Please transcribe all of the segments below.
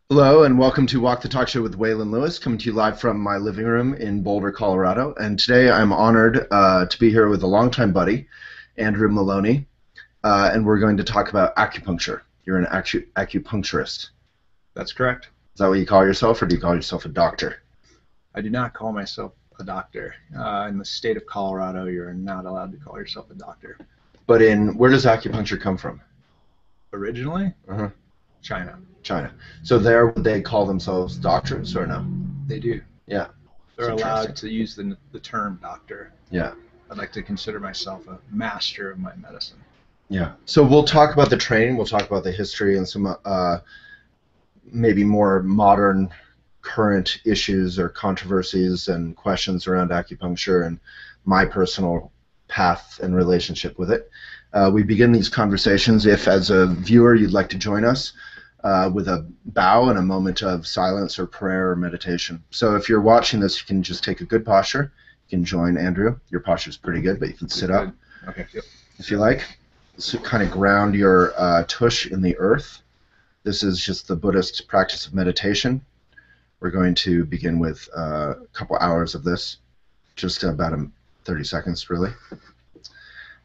Hello and welcome to Walk the Talk Show with Waylon Lewis, coming to you live from my living room in Boulder, Colorado. And today I'm honored to be here with a longtime buddy, Andrew Maloney, and we're going to talk about acupuncture. You're an acupuncturist. That's correct. Is that what you call yourself, or do you call yourself a doctor? I do not call myself a doctor. In the state of Colorado, you're not allowed to call yourself a doctor. But where does acupuncture come from? Originally, Uh-huh. China. China. So there, would they call themselves doctors or no? They do. Yeah. They're That's allowed interesting. to use the term doctor. Yeah. I'd like to consider myself a master of my medicine. Yeah. So we'll talk about the training. We'll talk about the history and some maybe more modern current issues or controversies and questions around acupuncture and my personal path and relationship with it. We begin these conversations if, as a viewer, you'd like to join us with a bow and a moment of silence or prayer or meditation. So if you're watching this, you can just take a good posture. You can join Andrew. Your posture is pretty good, but you can sit up Okay. Yep. if you like. So kind of ground your tush in the earth. This is just the Buddhist practice of meditation. We're going to begin with a couple hours of this, just about 30 seconds, really.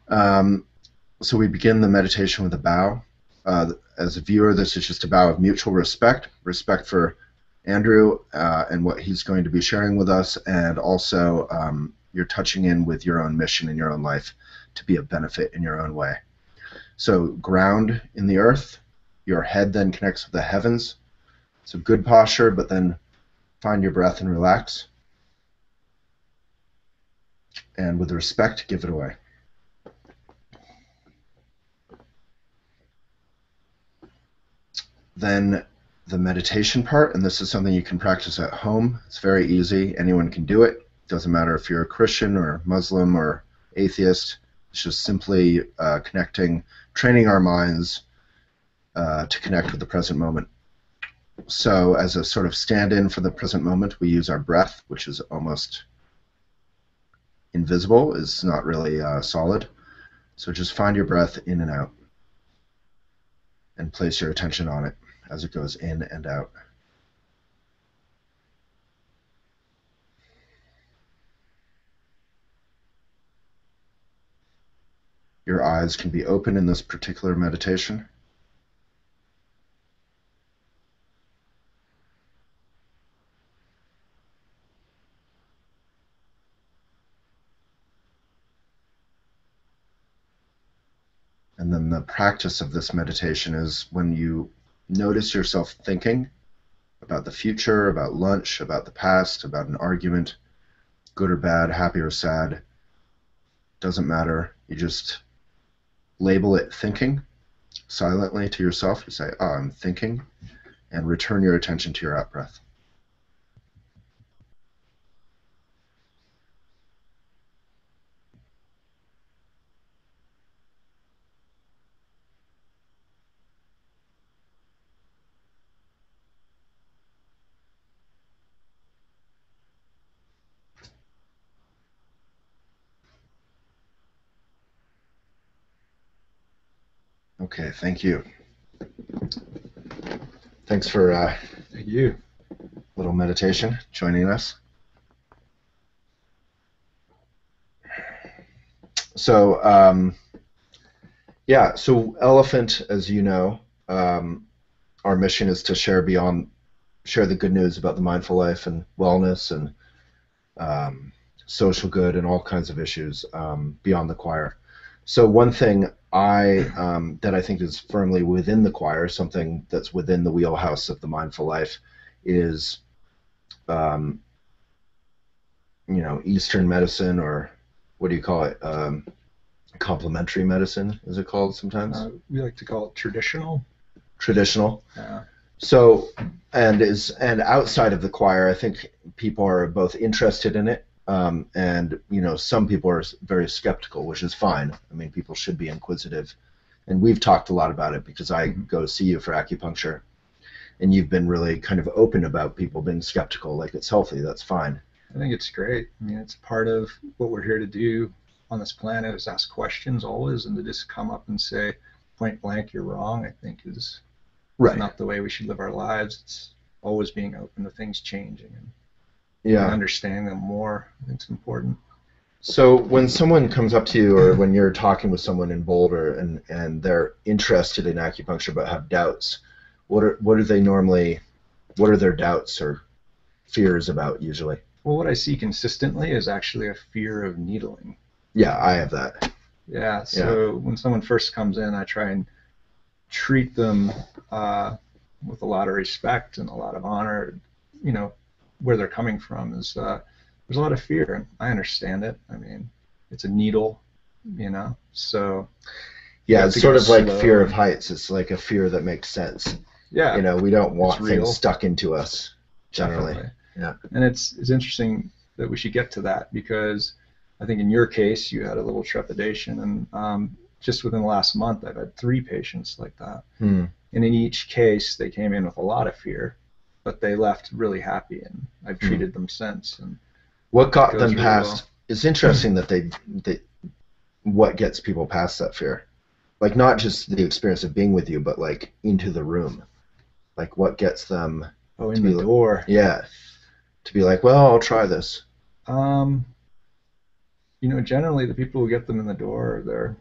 So we begin the meditation with a bow. As a viewer, this is just a bow of mutual respect for Andrew and what he's going to be sharing with us, and also you're touching in with your own mission in your own life to be a benefit in your own way. So ground in the earth. Your head then connects with the heavens. So good posture, but then find your breath and relax. And with respect, give it away. Then the meditation part, and this is something you can practice at home. It's very easy. Anyone can do it. Doesn't matter if you're a Christian or Muslim or atheist. It's just simply training our minds to connect with the present moment. So as a sort of stand-in for the present moment, we use our breath, which is almost invisible, is not really solid. So just find your breath in and out and place your attention on it as it goes in and out. Your eyes can be open in this particular meditation. And then the practice of this meditation is when you notice yourself thinking about the future, about lunch, about the past, about an argument, good or bad, happy or sad, doesn't matter. You just label it thinking silently to yourself. You say, oh, I'm thinking, and return your attention to your out breath. Okay, thank you. Thanks for Thank you. little meditation, joining us. So, so Elephant, as you know, our mission is to share the good news about the mindful life and wellness and social good and all kinds of issues beyond the choir. So one thing that I think is firmly within the choir, something that's within the wheelhouse of the mindful life, is Eastern medicine, or what do you call it? Complementary medicine, is it called sometimes? We like to call it traditional. Traditional. Yeah. So, and outside of the choir, I think people are both interested in it, and some people are very skeptical, which is fine. I mean, people should be inquisitive, and we've talked a lot about it because I go see you for acupuncture, and you've been really kind of open about people being skeptical. Like, it's healthy. That's fine. I think it's great. I mean, it's part of what we're here to do on this planet, is ask questions always, and to just come up and say point blank, you're wrong, I think is Right. It's not the way we should live our lives. It's always being open to things changing and Yeah. understanding them more. I think it's important. So when someone comes up to you, or when you're talking with someone in Boulder and they're interested in acupuncture but have doubts, what are they normally, what are their doubts or fears about usually? Well, what I see consistently is actually a fear of needling. Yeah, I have that. Yeah, so when someone first comes in, I try and treat them with a lot of respect and a lot of honor. You know, where they're coming from is there's a lot of fear, and I understand it. I mean, it's a needle, so Yeah, it's sort of like slow. fear of heights. It's like a fear that makes sense. Yeah, We don't want it's real. things stuck into us generally. Definitely. Yeah. And it's interesting that we should get to that, because I think in your case you had a little trepidation, and just within the last month I've had 3 patients like that. And in each case they came in with a lot of fear, but they left really happy, and I've treated them since. And what got them really past? well. It's interesting that they what gets people past that fear, like not just the experience of being with you, but like into the room, like what gets them in the door. Yeah, to be like, well, I'll try this. Generally the people who get them in the door are their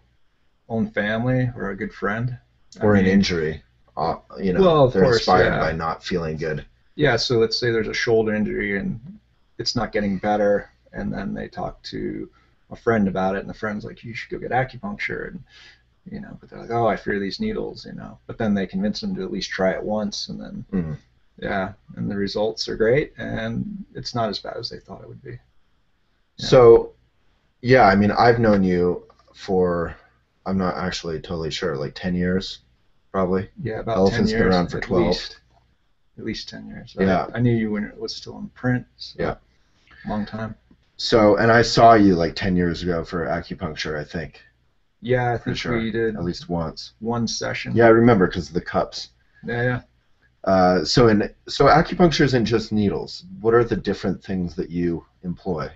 own family or a good friend. Or an injury. Well, they're course, inspired by not feeling good. Yeah, so let's say there's a shoulder injury and it's not getting better, and then they talk to a friend about it, and the friend's like, you should go get acupuncture, and but they're like, oh, I fear these needles, but then they convince them to at least try it once, and then yeah, and the results are great, and it's not as bad as they thought it would be. Yeah. So yeah, I mean, I've known you for, I'm not actually totally sure, like 10 years probably. Yeah, about Elephant's 10 years. Been around for 12. At least 10 years. Yeah. I knew you when it was still in print. So yeah. Long time. So, and I saw you like 10 years ago for acupuncture, I think. Yeah, I think we did at least once. One session. Yeah, I remember because of the cups. Yeah. So acupuncture isn't just needles. What are the different things that you employ?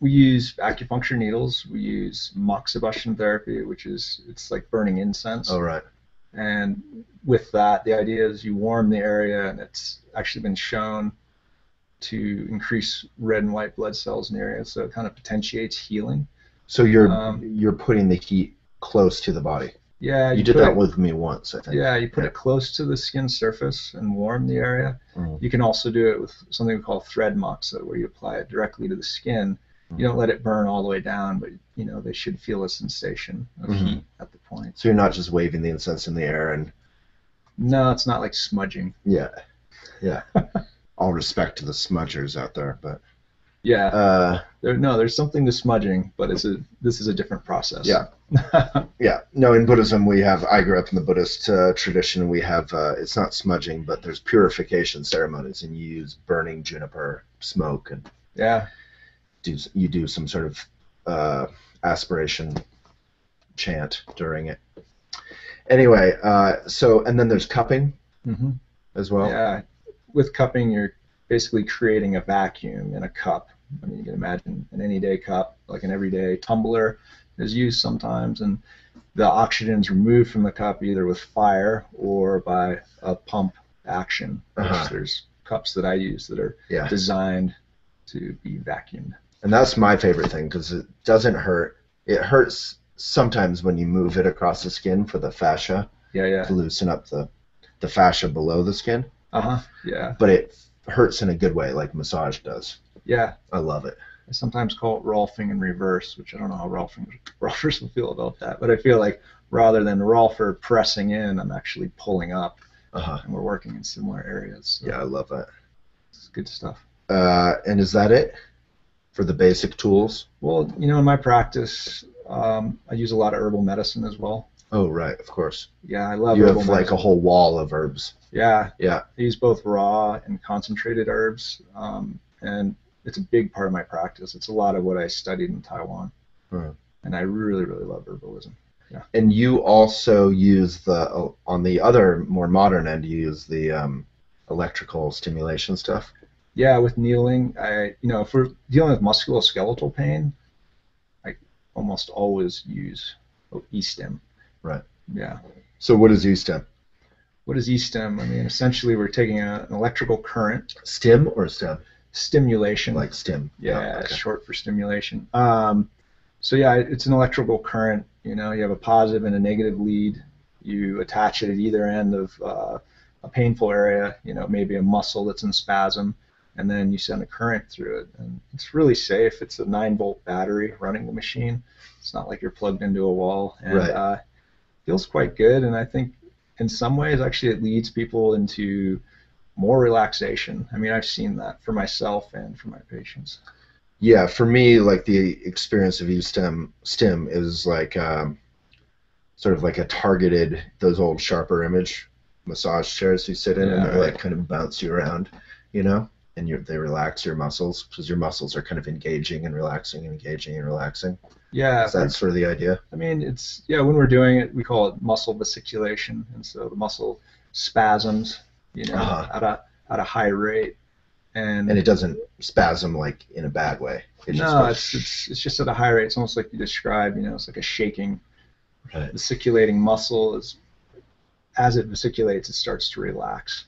We use acupuncture needles. We use moxibustion therapy, it's like burning incense. Oh, right. And with that, the idea is you warm the area, and it's actually been shown to increase red and white blood cells in the area, so it kind of potentiates healing. So you're putting the heat close to the body. Yeah, you did that with me once, I think. Yeah, you put it close to the skin surface and warm the area. You can also do it with something we call thread moxa, where you apply it directly to the skin. You don't let it burn all the way down, but they should feel a sensation of heat at the point. So you're not just waving the incense in the air and. No, it's not like smudging. Yeah. All respect to the smudgers out there, but. Yeah. There's something to smudging, but this is a different process. Yeah. Yeah. No, in Buddhism I grew up in the Buddhist tradition, and we have it's not smudging, but there's purification ceremonies, and you use burning juniper smoke, and you do some sort of aspiration chant during it. Anyway, and then there's cupping as well. Yeah, with cupping, you're basically creating a vacuum in a cup. I mean, you can imagine an any-day cup, like an everyday tumbler, is used sometimes, and the oxygen is removed from the cup either with fire or by a pump action. There's cups that I use that are designed to be vacuumed. And that's my favorite thing, because it doesn't hurt. It hurts sometimes when you move it across the skin for the fascia. To loosen up the fascia below the skin. Yeah. But it hurts in a good way, like massage does. Yeah. I love it. I sometimes call it Rolfing in reverse, which I don't know how Rolfers will feel about that, but I feel like rather than Rolfer pressing in, I'm actually pulling up, and we're working in similar areas. So yeah, I love that. It's good stuff. And is that it for the basic tools? Well, in my practice, I use a lot of herbal medicine as well. Oh, right, of course. Yeah, I love herbal medicine. You have like a whole wall of herbs. Yeah. Yeah. I use both raw and concentrated herbs, and it's a big part of my practice. It's a lot of what I studied in Taiwan, and I really, really love herbalism. Yeah. And you also use on the other more modern end, you use the electrical stimulation stuff. Yeah, with kneeling, if we're dealing with musculoskeletal pain, I almost always use e-stim. Right. Yeah. So what is e-stim? What is e-stim? I mean, essentially we're taking an electrical current. Stim or stem? Stimulation. Like stim. Yeah, Oh, it's okay. short for stimulation. So yeah, it's an electrical current. You know, you have a positive and a negative lead. You attach it at either end of a painful area, you know, maybe a muscle that's in spasm, and then you send a current through it. And it's really safe. It's a 9-volt battery running the machine. It's not like you're plugged into a wall, and Right. feels quite good. And I think in some ways, actually, it leads people into more relaxation. I mean, I've seen that for myself and for my patients. Yeah, for me, like the experience of stim is like sort of like a targeted, those old sharper image massage chairs you sit in, and Yeah, they right. like kind of bounce you around, you know, and they relax your muscles because your muscles are kind of engaging and relaxing and engaging and relaxing. Yeah, Is that sort of the idea? I mean, it's yeah. When we're doing it, we call it muscle vesiculation, and so the muscle spasms, you know, Uh-huh. at a high rate. And And it doesn't spasm like in a bad way. It just no, goes it's just at a high rate. It's almost like you described. You know, it's like a shaking. right. Vesiculating muscle is as it vesiculates, it starts to relax.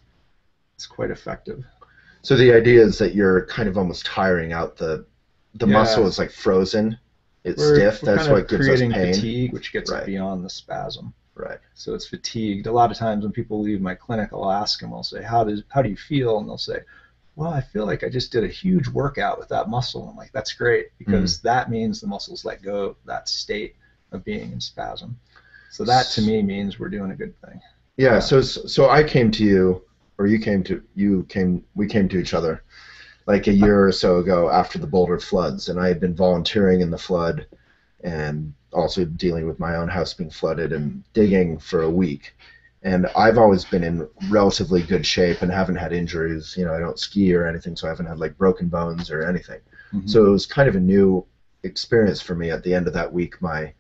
It's quite effective. So the idea is that you're kind of almost tiring out the muscle Yeah, is like frozen. It's we're stiff. we're That's kind of what gives us creating pain. fatigue, which gets it Right. beyond the spasm. Right. So it's fatigued. A lot of times when people leave my clinic, I'll ask them, I'll say, how do you feel? And they'll say, well, I feel like I just did a huge workout with that muscle. I'm like, that's great Mm. because that means the muscles let go of that state of being in spasm. So that to me means we're doing a good thing. Yeah, Yeah. so I came to you, or we came to each other like a year or so ago after the Boulder floods, and I had been volunteering in the flood and also dealing with my own house being flooded and digging for a week. And I've always been in relatively good shape and haven't had injuries. You know, I don't ski or anything, so I haven't had like broken bones or anything. Mm-hmm. So it was kind of a new experience for me at the end of that week. I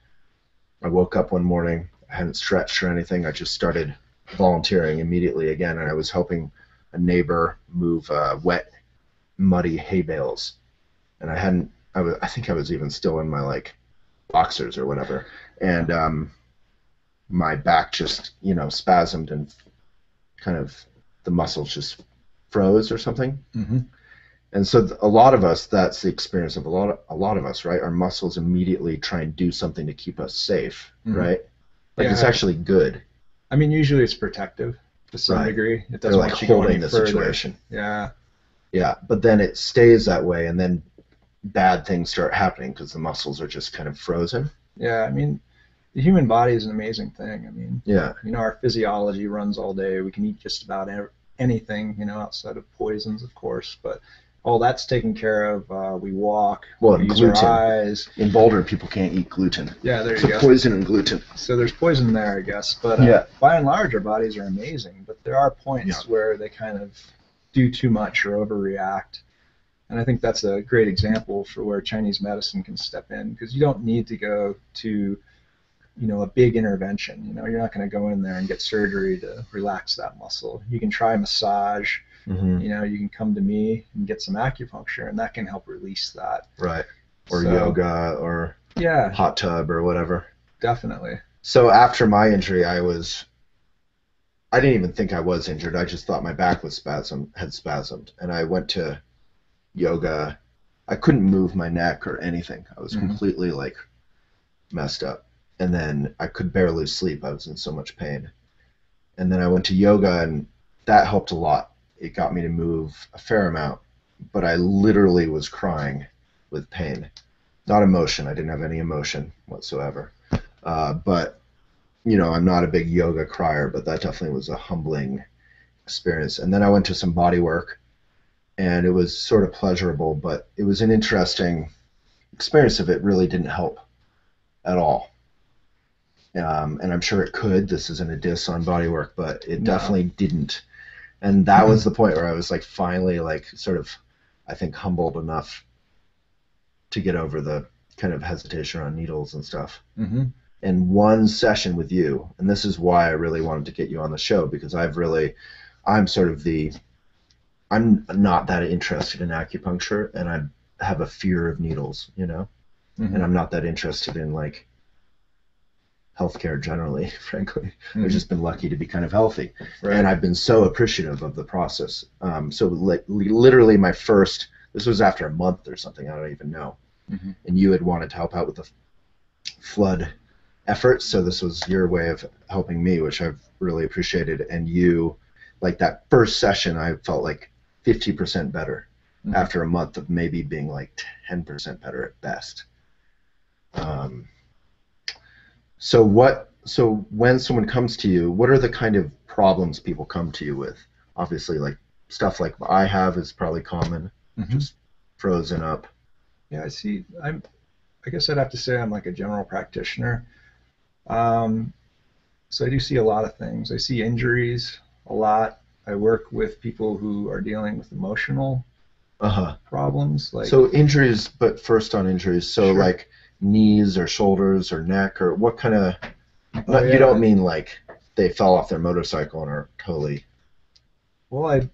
woke up one morning, I hadn't stretched or anything. I just started volunteering immediately again, and I was helping a neighbor move wet, muddy hay bales. And I hadn't. I think I was even still in my like boxers or whatever, and my back just spasmed and kind of the muscles just froze or something. Mm-hmm. And so a lot of us, that's the experience of a lot of us, right? Our muscles immediately try and do something to keep us safe, Mm-hmm. right? Like it's Yeah. actually good, I mean, usually it's protective to some right? degree. It They're doesn't like let you go any holding the further. situation. Yeah. Yeah, but then it stays that way, and then bad things start happening because the muscles are just kind of frozen. Yeah. I mean, the human body is an amazing thing. I mean, Yeah. you know, our physiology runs all day. We can eat just about anything, you know, outside of poisons, of course, but all that's taken care of. We walk, Well, we and use our gluten. eyes. In Boulder, people can't eat gluten. Yeah, there you So go. poison and gluten. So there's poison there, I guess. But Yeah. by and large, our bodies are amazing. But there are Yeah. points where they kind of do too much or overreact. And I think that's a great example for where Chinese medicine can step in because you don't need to go to, you know, a big intervention. You know, you're not going to go in there and get surgery to relax that muscle. You can try massage. Hmm. You know, you can come to me and get some acupuncture, and that can help release that. Right. Or So, yoga or yeah, hot tub or whatever. definitely. So after my injury, I didn't even think I was injured. I just thought my back had spasmed. And I went to yoga. I couldn't move my neck or anything. I was Mm-hmm. completely like messed up. And then I could barely sleep. I was in so much pain. And then I went to yoga, and that helped a lot. It got me to move a fair amount, but I literally was crying with pain. Not emotion. I didn't have any emotion whatsoever. But I'm not a big yoga crier, but that definitely was a humbling experience. And then I went to some body work, and it was sort of pleasurable, but it was an interesting experience of it really didn't help at all. And I'm sure it could. This isn't a diss on body work, but it No. definitely didn't. And that was the point where I was like finally like sort of, I think, humbled enough to get over the kind of hesitation around needles and stuff. Mm-hmm. And one session with you, and this is why I really wanted to get you on the show, because I'm sort of I'm not that interested in acupuncture, and I have a fear of needles, Mm-hmm. and I'm not that interested in like healthcare generally, frankly. Mhm. I've just been lucky to be kind of healthy. Right. And I've been so appreciative of the process. So literally this was after a month or something, I don't even know. Mm-hmm. And you had wanted to help out with the flood effort, so this was your way of helping me, which I've really appreciated. And you, like that first session, I felt like 50% better Mm-hmm. after a month of maybe being like 10% better at best. So when someone comes to you, what are the kind of problems people come to you with? Obviously, like stuff like I have is probably common, Mm-hmm. just frozen up. Yeah, I guess I'd have to say I'm like a general practitioner. So I do see a lot of things. I see injuries a lot. I work with people who are dealing with emotional problems. Like, so injuries, but first on injuries. So Sure. like knees or shoulders or neck, or what kind of? Oh, You yeah. don't mean like they fell off their motorcycle and are totally. Well, I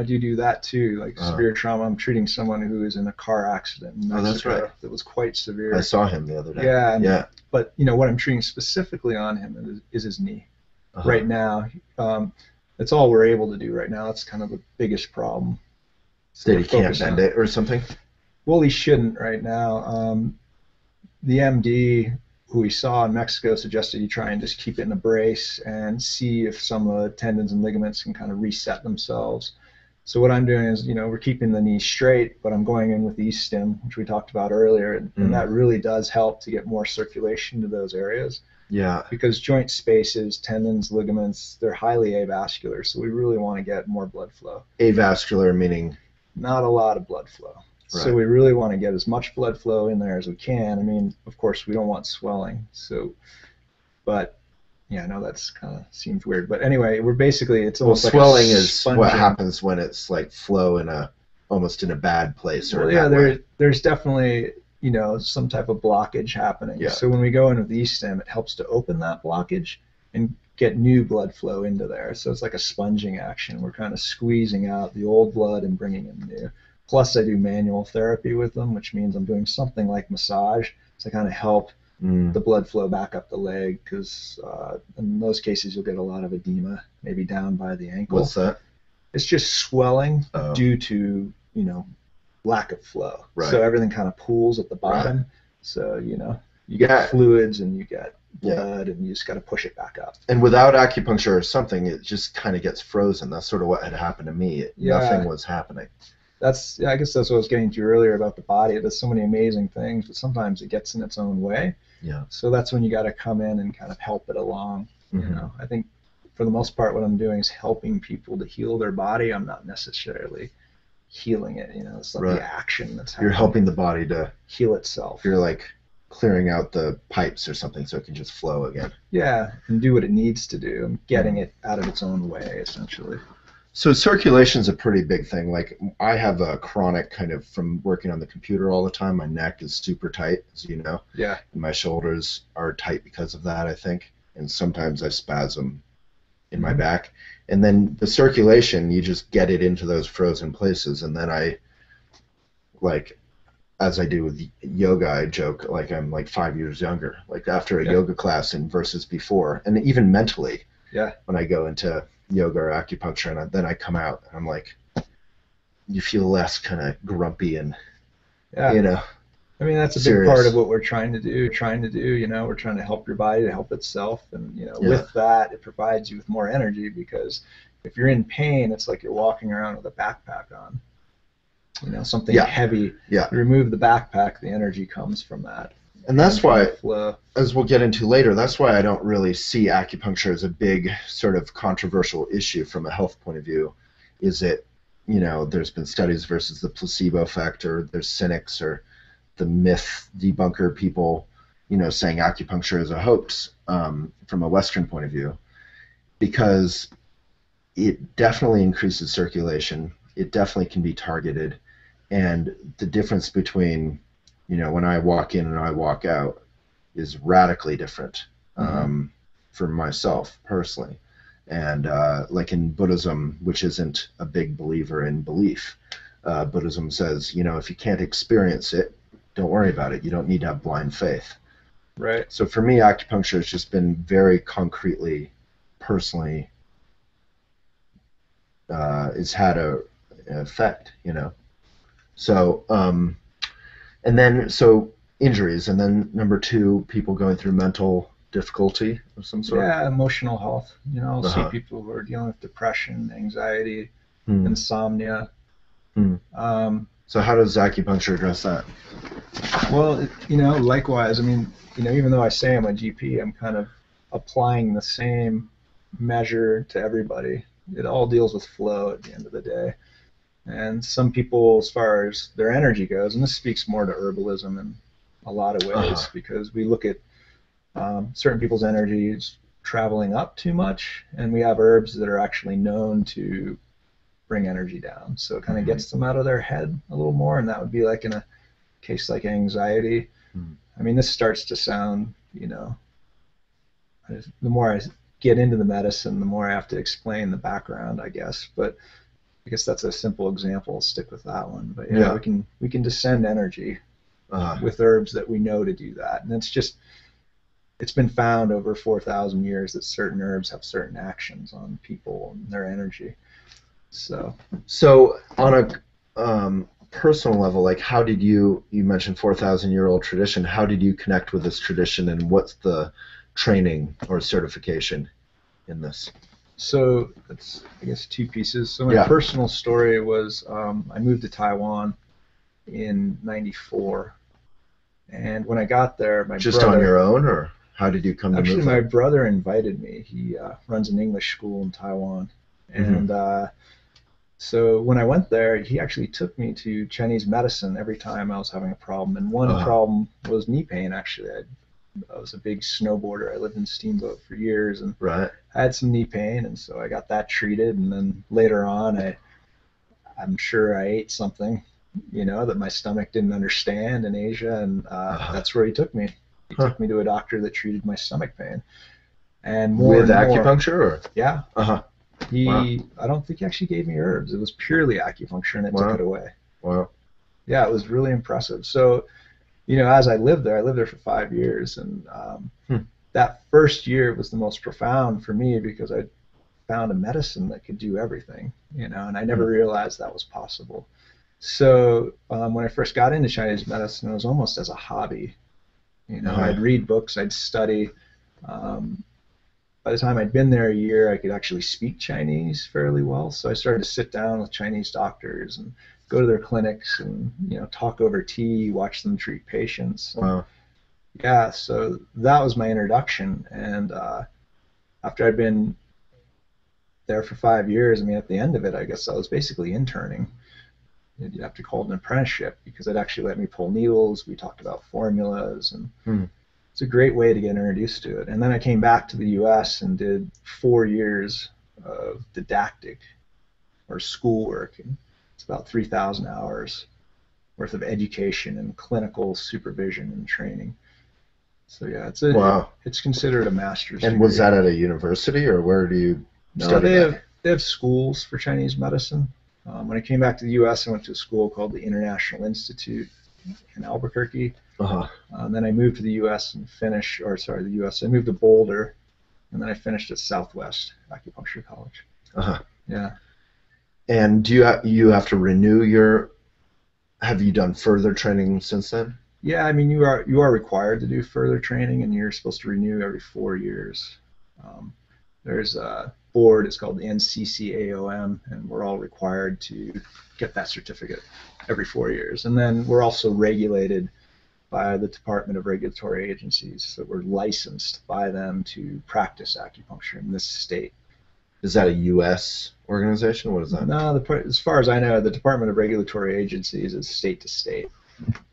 do that too. Like severe trauma. I'm treating someone who is in a car accident in Mexico. Oh, that's right. That was quite severe. I saw him the other day. Yeah. Yeah. But what I'm treating specifically on him is his knee. Right now. That's all we're able to do right now. That's kind of the biggest problem. So That he can't bend it or something? Well, he shouldn't right now. The MD who we saw in Mexico suggested you try and just keep it in a brace and see if some of the tendons and ligaments can kind of reset themselves. So what I'm doing is, we're keeping the knee straight, but I'm going in with the stim, which we talked about earlier, and that really does help to get more circulation to those areas. Yeah. Because joint spaces, tendons, ligaments, they're highly avascular, so we really want to get more blood flow. Avascular meaning? Not a lot of blood flow. Right. So we really want to get as much blood flow in there as we can. I mean, of course, we don't want swelling. But yeah, I know that's kind of seems weird. But anyway, it's almost like swelling is what happens when it's like flow almost in a bad place or there's definitely some type of blockage happening. Yeah. So when we go in with the stem, it helps to open that blockage and get new blood flow into there. So it's like a sponging action. We're kind of squeezing out the old blood and bringing in new. Plus, I do manual therapy with them, which means I'm doing something like massage to kind of help the blood flow back up the leg, because in those cases you'll get a lot of edema, maybe down by the ankle. What's that? It's just swelling due to lack of flow. Right. So everything kind of pools at the bottom. Right. So you get fluids and you get blood, and you just got to push it back up. And without acupuncture or something, it just kind of gets frozen. That's sort of what had happened to me. Nothing was happening. I guess that's what I was getting to earlier about the body. It does so many amazing things, but sometimes it gets in its own way. Yeah. So that's when you got to come in and kind of help it along. Mm-hmm. I think for the most part, what I'm doing is helping people to heal their body. I'm not necessarily healing it. It's not the action that's happening. You're helping the body to heal itself. You're like clearing out the pipes or something so it can just flow again. Yeah, and do what it needs to do. I'm getting it out of its own way, essentially. So circulation is a pretty big thing. Like I have a chronic kind of from working on the computer all the time. My neck is super tight, as you know. Yeah. And my shoulders are tight because of that, I think. And sometimes I spasm in my back. And then the circulation, you just get it into those frozen places. And then as I do with yoga, I joke like I'm like 5 years younger. Like after a yoga class and versus before, and even mentally. Yeah. When I go into yoga or acupuncture, and then I come out and I'm like, you feel less kind of grumpy and I mean, that's a big part of what we're trying to do. We're trying to help your body to help itself, and with that, it provides you with more energy, because if you're in pain, it's like you're walking around with a backpack on. Something heavy. Yeah. You remove the backpack, the energy comes from that. And that's why, as we'll get into later, that's why I don't really see acupuncture as a big sort of controversial issue from a health point of view. Is it, there's been studies versus the placebo effect, or there's cynics or the myth debunker people, saying acupuncture is a hoax from a Western point of view, because it definitely increases circulation. It definitely can be targeted. And the difference between when I walk in and I walk out is radically different for myself personally. And like in Buddhism, which isn't a big believer in belief, Buddhism says, if you can't experience it, don't worry about it. You don't need to have blind faith. Right. So for me, acupuncture has just been very concretely, personally, it's had an effect, you know. So, and then so injuries, and then number two, people going through mental difficulty of some sort. Yeah, emotional health. I'll see Uh-huh. people who are dealing with depression, anxiety, Hmm. insomnia. Hmm. Um, So how does acupuncture address that? well, likewise, even though I say I'm a GP, I'm kind of applying the same measure to everybody. It all deals with flow at the end of the day. And some people, as far as their energy goes, and this speaks more to herbalism in a lot of Uh-huh. ways, because we look at certain people's energies traveling up too much, and we have herbs that are actually known to bring energy down. So it kind of Mm-hmm. gets them out of their head a little more, and that would be like in a case like anxiety. Hmm. This starts to sound, the more I get into the medicine, the more I have to explain the background, I guess. But I guess that's a simple example. I'll stick with that one. But yeah, Yeah. we can descend energy Uh-huh. with herbs that we know to do that, and it's been found over 4,000 years that certain herbs have certain actions on people and their energy. So So on a personal level, like how did you mentioned 4,000-year-old tradition, how did you connect with this tradition, and what's the training or certification in this? So that's, I guess, two pieces. So my Yeah. personal story was I moved to Taiwan in '94, and when I got there, my Just on brother, your own, or how did you come to actually, move my there? brother invited me. He runs an English school in Taiwan, Hmm. and so when I went there, he actually took me to Chinese medicine every time I was having a problem. And one Uh-huh. problem was knee pain. Actually, I was a big snowboarder. I lived in Steamboat for years, and Right. I had some knee pain, and so I got that treated. And then later on, I'm sure I ate something, that my stomach didn't understand in Asia, and Uh-huh. that's where he took me. He Huh. took me to a doctor that treated my stomach pain, and more With and more, acupuncture, or? yeah. Uh-huh. Wow. I don't think he actually gave me herbs. It was purely acupuncture, and it took it Wow. away. Wow. Yeah, it was really impressive. So, as I lived there for 5 years, and Hmm. that first year was the most profound for me because I found a medicine that could do everything, and I never Hmm. realized that was possible. So when I first got into Chinese medicine, it was almost as a hobby. Uh-huh. I'd read books, I'd study. Um, by the time I'd been there a year, I could actually speak Chinese fairly well. So I started to sit down with Chinese doctors and go to their clinics and talk over tea, watch them treat patients, and Wow. yeah. So that was my introduction. And after I'd been there for 5 years, at the end of it, I guess I was basically interning. You'd have to call it an apprenticeship because it actually let me pull needles. We talked about formulas, and Hmm. it's a great way to get introduced to it. And then I came back to the U.S. and did 4 years of didactic or schoolwork. And it's about 3,000 hours worth of education and clinical supervision and training. So yeah, Wow. it's considered a master's And was degree. that at a university, or where do you No, study that? they have schools for Chinese medicine. When I came back to the U.S., I went to a school called the International Institute in Albuquerque. Uh-huh. Then I moved to the U.S. and finished, or sorry, the U.S. I moved to Boulder, and then I finished at Southwest Acupuncture College. Uh-huh. Yeah. And do you have to renew your? Have you done further training since then? Yeah, you are required to do further training, and you're supposed to renew every 4 years. Um, there's a board. It's called the NCCAOM, and we're all required to get that certificate every 4 years. And then we're also regulated by the Department of Regulatory Agencies, so we're licensed by them to practice acupuncture in this state. Is that a U.S. organization? What is that? No, as far as I know, the Department of Regulatory Agencies is state to state.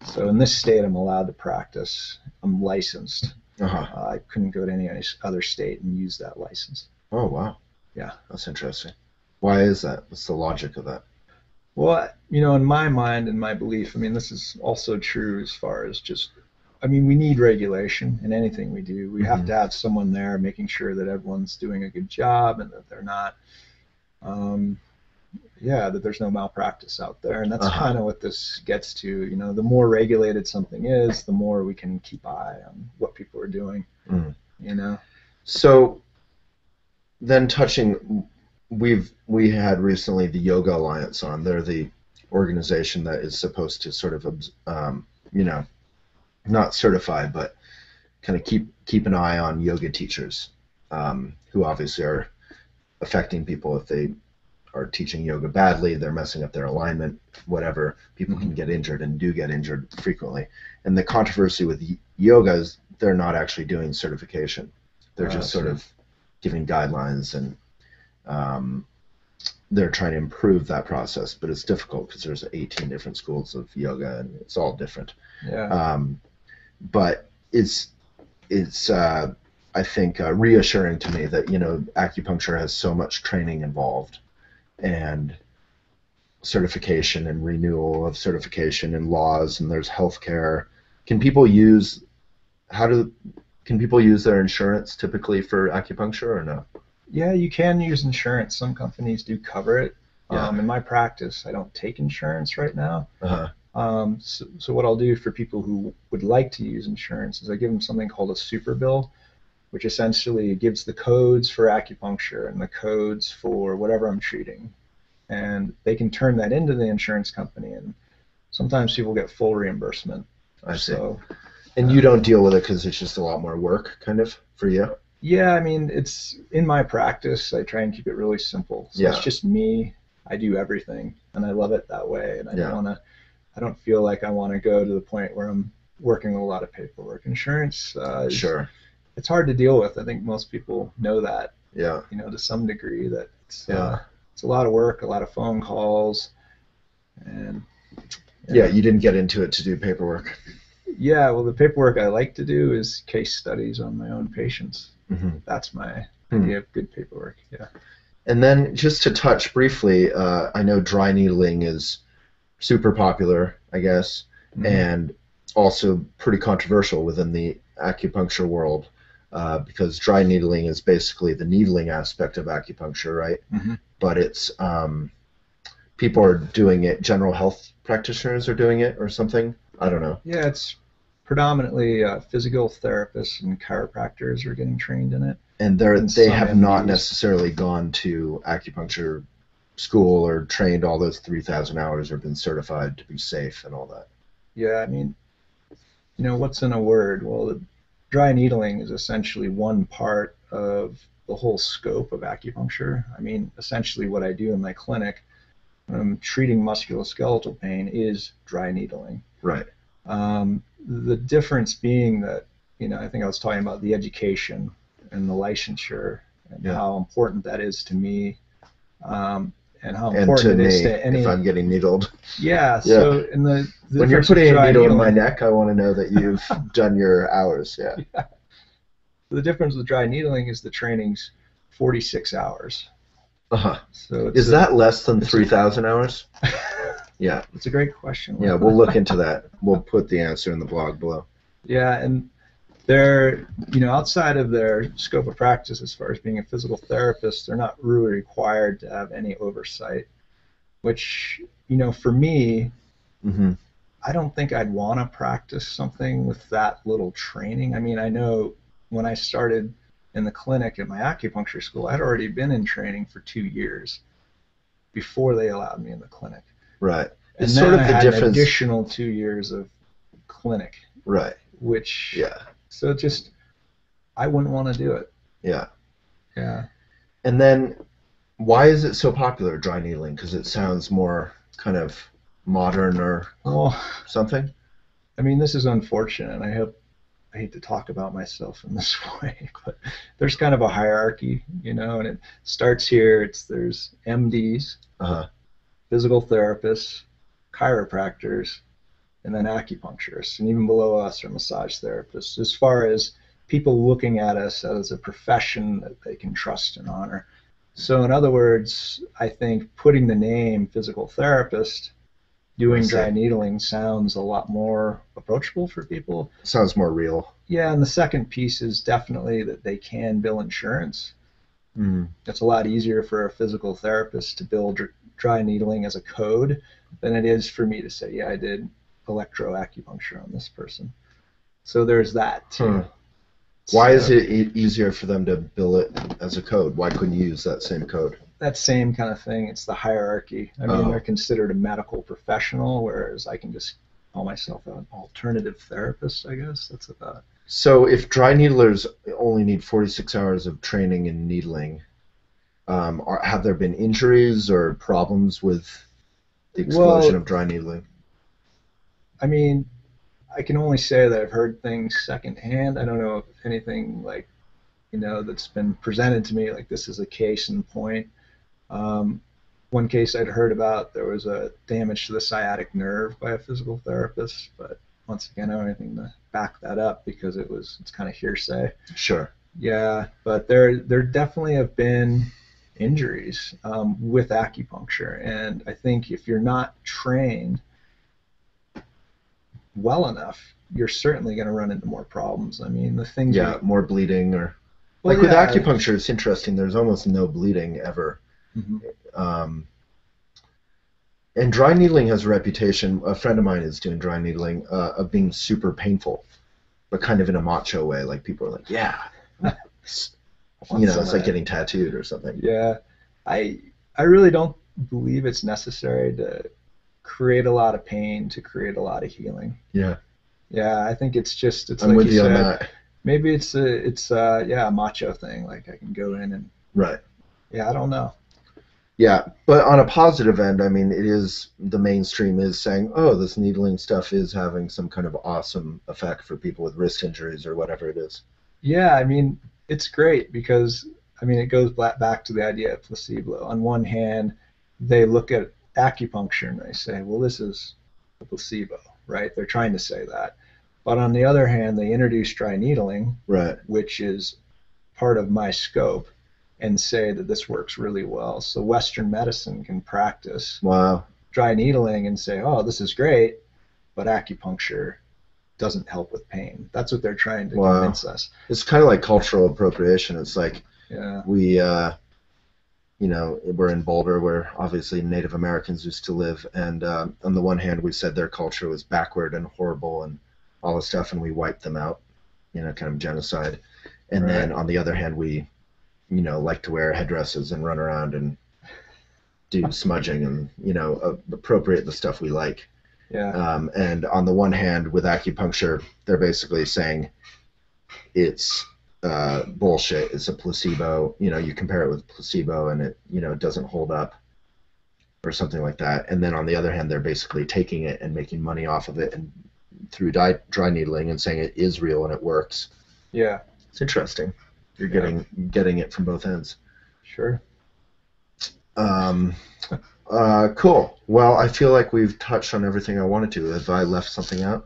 So in this state, I'm allowed to practice. I'm licensed. Uh-huh. I couldn't go to any other state and use that license. Oh, wow. Yeah. That's interesting. Why is that? What's the logic of that? Well, in my mind and my belief, this is also true as far as just, we need regulation in anything we do. We have Mm-hmm. to have someone there making sure that everyone's doing a good job and that they're not, um, yeah, that there's no malpractice out there. And that's Uh-huh. kind of what this gets to. You know, the more regulated something is, the more we can keep eye on what people are doing, Mm. you know. So then we had recently the Yoga Alliance on. They're the organization that is supposed to sort of, you know, not certified, but kind of keep an eye on yoga teachers, who obviously are affecting people if they are teaching yoga badly, they're messing up their alignment, whatever. People can get injured and do get injured frequently. And the controversy with yoga is they're not actually doing certification. They're just sort of giving guidelines, and they're trying to improve that process, but it's difficult because there's 18 different schools of yoga and it's all different. Yeah. But it's I think reassuring to me that, you know, acupuncture has so much training involved, and certification and renewal of certification and laws, and there's healthcare. Can people use their insurance typically for acupuncture or no? Yeah, you can use insurance. Some companies do cover it. Yeah. In my practice, I don't take insurance right now. Uh-huh. So what I'll do for people who would like to use insurance is I give them something called a super bill, which essentially gives the codes for acupuncture and the codes for whatever I'm treating. And they can turn that into the insurance company, and sometimes people get full reimbursement. I see. So, and you don't deal with it because it's just a lot more work, kind of, for you? yeah, I mean, it's in my practice, I try and keep it really simple. So it's just me. I do everything, and I love it that way. And I don't feel like I want to go to the point where I'm working with a lot of paperwork. Insurance, Sure. It's hard to deal with. I think most people know that, Yeah. you know, to some degree, that it's a lot of work, a lot of phone calls, and Yeah, you didn't get into it to do paperwork. yeah, well, the paperwork I like to do is case studies on my own patients. Mm-hmm. That's my idea of good paperwork. Yeah. And then just to touch briefly, I know dry needling is super popular, I guess, and also pretty controversial within the acupuncture world, because dry needling is basically the needling aspect of acupuncture, right? But it's people are doing it, general health practitioners are doing it or something. I don't know. Yeah, it's predominantly physical therapists and chiropractors are getting trained in it. And they have not necessarily gone to acupuncture school or trained all those 3,000 hours or been certified to be safe and all that. Yeah, I mean, you know, what's in a word? Well, the dry needling is essentially one part of the whole scope of acupuncture. I mean, essentially what I do in my clinic when I'm treating musculoskeletal pain is dry needling. Right. The difference being that, you know, I think I was talking about the education and the licensure and how important that is to me, and how important it is to any. If I'm getting needled. Yeah. So in the when you're putting a needle in my neck, I want to know that you've done your hours. Yeah. The difference with dry needling is the training's 46 hours. So is that less than 3,000 hours? Yeah. It's a great question. Yeah, we'll look into that. We'll put the answer in the blog below. Yeah, and they're, you know, outside of their scope of practice as far as being a physical therapist, they're not really required to have any oversight, which, you know, for me, I don't think I'd want to practice something with that little training. I mean, I know when I started in the clinic at my acupuncture school, I'd already been in training for 2 years before they allowed me in the clinic. Right. And it's then sort of the difference. An additional 2 years of clinic. Right. Which, so just, I wouldn't want to do it. Yeah. Yeah. And then, why is it so popular, dry needling? Because it sounds more kind of modern or something? I mean, this is unfortunate. I hate to talk about myself in this way, but there's kind of a hierarchy, you know, and it starts here. There's MDs, physical therapists, chiropractors, and then acupuncturists, and even below us are massage therapists, as far as people looking at us as a profession that they can trust and honor. So in other words, I think putting the name physical therapist doing dry needling sounds a lot more approachable for people. Sounds more real. Yeah, and the second piece is definitely that they can bill insurance. It's a lot easier for a physical therapist to bill dry needling as a code than it is for me to say, yeah, I did electroacupuncture on this person. So there's that too. Why is it easier for them to bill it as a code? Why couldn't you use that same code? That same kind of thing. It's the hierarchy. I mean, they're considered a medical professional, whereas I can just call myself an alternative therapist, I guess. That's about it. So if dry needlers only need 46 hours of training in needling, have there been injuries or problems with the explosion of dry needling? I mean, I can only say that I've heard things secondhand. I don't know if anything like, that's been presented to me like this is a case in point. One case I'd heard about, there was a damage to the sciatic nerve by a physical therapist, but once again, I don't have anything to back that up because it's kind of hearsay. Sure. Yeah, but there definitely have been injuries with acupuncture, and I think if you're not trained well enough, you're certainly going to run into more problems. I mean, the things. Yeah, more bleeding or. Well, with acupuncture, it's interesting. There's almost no bleeding ever. Mm-hmm. And dry needling has a reputation. A friend of mine is doing dry needling of being super painful, but kind of in a macho way. Like people are like, yeah, it's like getting tattooed or something. Yeah, I really don't believe it's necessary to create a lot of pain to create a lot of healing. Yeah. Yeah, I think it's I'm like with you on that. Maybe it's a macho thing. Like I can go in and. Right. Yeah, I don't know. Yeah, but on a positive end, I mean, the mainstream is saying, oh, this needling stuff is having some kind of awesome effect for people with wrist injuries or whatever it is. Yeah, I mean, it's great because, I mean, it goes back to the idea of placebo. On one hand, they look at acupuncture and they say, well, this is a placebo, right? They're trying to say that. But on the other hand, they introduce dry needling, right, which is part of my scope, and say that this works really well. So Western medicine can practice dry needling and say, oh, this is great, but acupuncture doesn't help with pain. That's what they're trying to convince us. It's kind of like cultural appropriation. It's like we, we're in Boulder where obviously Native Americans used to live, and on the one hand we said their culture was backward and horrible and all this stuff, and we wiped them out, kind of genocide. And then on the other hand we like to wear headdresses and run around and do smudging and, appropriate the stuff we like. Yeah. And on the one hand, with acupuncture, they're basically saying it's bullshit. It's a placebo. You compare it with placebo and it doesn't hold up or something like that. And then on the other hand, they're basically taking it and making money off of it and through dry needling and saying it is real and it works. Yeah. It's interesting. You're getting it from both ends. Sure. Cool. Well, I feel like we've touched on everything I wanted to. Have I left something out?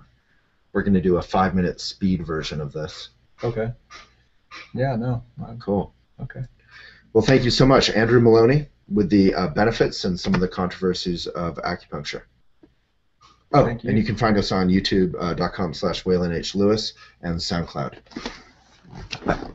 We're going to do a 5-minute speed version of this. Okay. Yeah, no. Cool. Okay. Well, thank you so much, Andrew Maloney, with the benefits and some of the controversies of acupuncture. Oh, and you can find us on youtube.com/Waylon H. Lewis and SoundCloud. Bye.